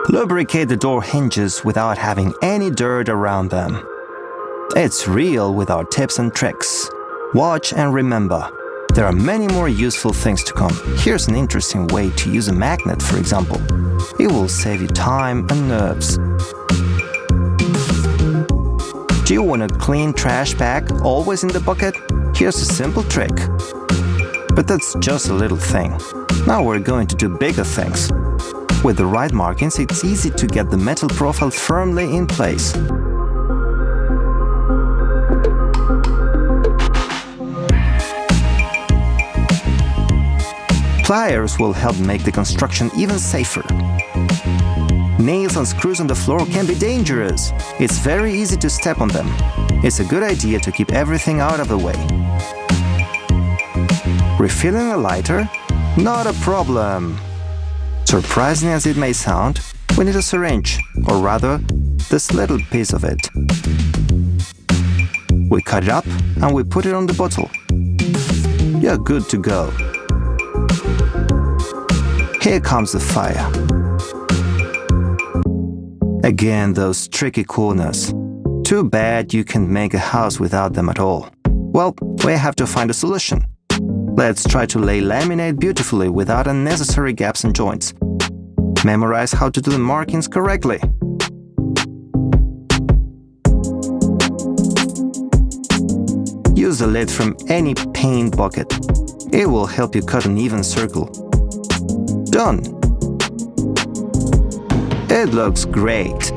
Lubricate the door hinges without having any dirt around them. It's real with our tips and tricks. Watch and remember, there are many more useful things to come. Here's an interesting way to use a magnet, for example. It will save you time and nerves. Do you want a clean trash bag always in the bucket? Here's a simple trick. But that's just a little thing. Now we're going to do bigger things. With the right markings, it's easy to get the metal profile firmly in place. Pliers will help make the construction even safer. Nails and screws on the floor can be dangerous. It's very easy to step on them. It's a good idea to keep everything out of the way. Refilling a lighter? Not a problem. Surprising as it may sound, we need a syringe, or rather, this little piece of it. We cut it up and we put it on the bottle. You're good to go. Here comes the fire. Again, those tricky corners. Too bad you can't make a house without them at all. Well, we have to find a solution. Let's try to lay laminate beautifully without unnecessary gaps and joints. Memorize how to do the markings correctly. Use the lid from any paint bucket. It will help you cut an even circle. Done! It looks great!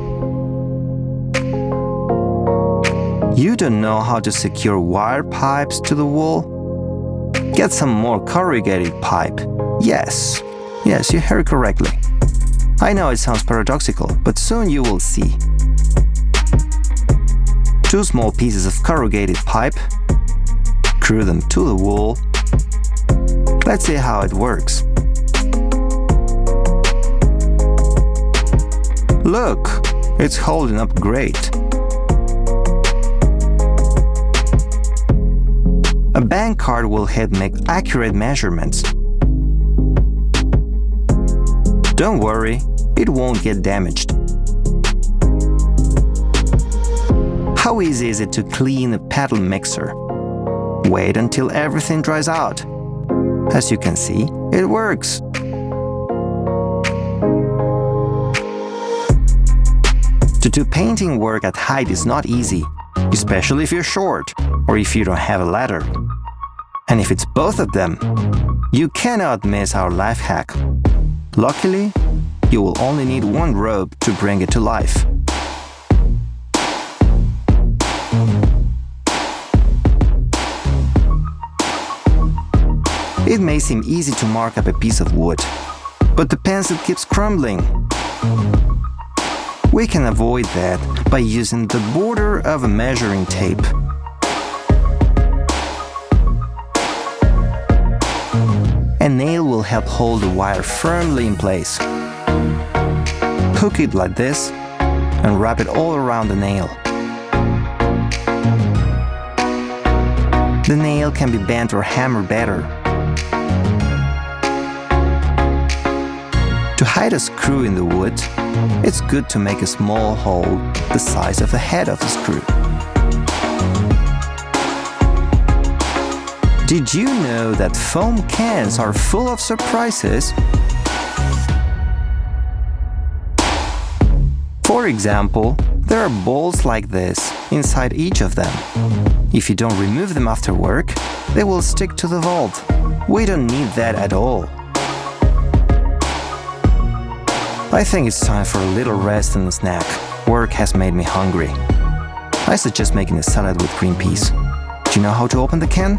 You don't know how to secure wire pipes to the wall? Get some more corrugated pipe. Yes, you heard correctly. I know it sounds paradoxical, but soon you will see. 2 small pieces of corrugated pipe. Screw them to the wall. Let's see how it works. Look, it's holding up great. A bank card will help make accurate measurements. Don't worry, it won't get damaged. How easy is it to clean a paddle mixer? Wait until everything dries out. As you can see, it works. To do painting work at height is not easy, especially if you're short or if you don't have a ladder. And if it's both of them, you cannot miss our life hack. Luckily, you will only need one rope to bring it to life. It may seem easy to mark up a piece of wood, but the pencil keeps crumbling. We can avoid that by using the border of a measuring tape. A nail will help hold the wire firmly in place. Hook it like this and wrap it all around the nail. The nail can be bent or hammered better. To hide a screw in the wood, it's good to make a small hole the size of the head of the screw. Did you know that foam cans are full of surprises? For example, there are balls like this inside each of them. If you don't remove them after work, they will stick to the vault. We don't need that at all. I think it's time for a little rest and a snack. Work has made me hungry. I suggest making a salad with green peas. Do you know how to open the can?